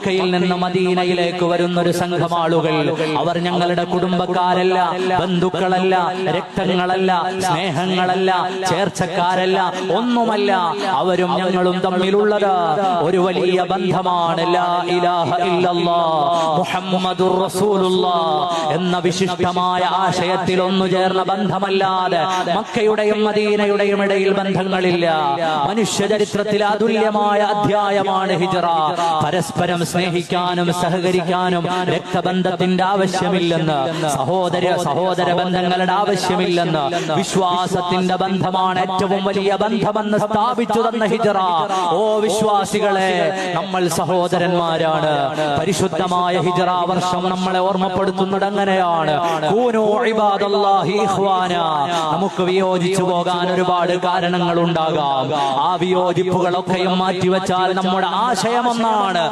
മക്കയിൽ നിന്ന് മദീനയിലേക്ക് വരുന്ന ഒരു സംഘം ആളുകൾ. അവർ ഞങ്ങളുടെ കുടുംബക്കാരല്ല, ബന്ധുക്കളല്ല, രക്തങ്ങളല്ല, സ്നേഹങ്ങളല്ല, ചേർച്ചക്കാരല്ല, ഒന്നുമല്ല. അവരും ഞങ്ങളും തമ്മിലുള്ളത് ഒരു വലിയ ബന്ധമാണ്. ലാ ഇലാഹ ഇല്ലല്ലാഹ് മുഹമ്മദുർ റസൂലുള്ളാഹ് എന്ന വിശിഷ്ടമായ ആശയത്തിൽ ഒന്നു ചേർന്ന ബന്ധമല്ലാതെ മക്കയുടെയും മദീനയുടെയും ഇടയിൽ ബന്ധങ്ങളില്ല. മനുഷ്യ ചരിത്രത്തിൽ അതുല്യമായ അധ്യായമാണ് ഹിജ്റ. പരസ്പരം സ്നേഹിക്കാനും സഹകരിക്കാനും രക്തബന്ധത്തിന്റെ ആവശ്യമില്ലെന്ന്, സഹോദര ബന്ധങ്ങളുടെ ആവശ്യമില്ലെന്ന്, വിശ്വാസത്തിന്റെ ബന്ധമാണ് ഏറ്റവും വലിയ ബന്ധമെന്ന് സ്ഥാപിച്ചു തന്ന ഹിജ്റ. ഓ വിശ്വാസികളെ, നമ്മൾ സഹോദരന്മാരാണ്. പരിശുദ്ധമായ ഹിജ്റ വർഷം നമ്മളെ ഓർമ്മപ്പെടുത്തുന്നത് അങ്ങനെയാണ്. കൂനൂ ഇബാദല്ലാഹി ഇഖ്വാന. നമുക്ക് വിയോജിച്ചു പോകാൻ ഒരുപാട് കാരണങ്ങൾ ഉണ്ടാകാം. ആ വിയോജിപ്പുകളൊക്കെയും മാറ്റിവെച്ചാൽ നമ്മുടെ ആശയം ഒന്നാണ്.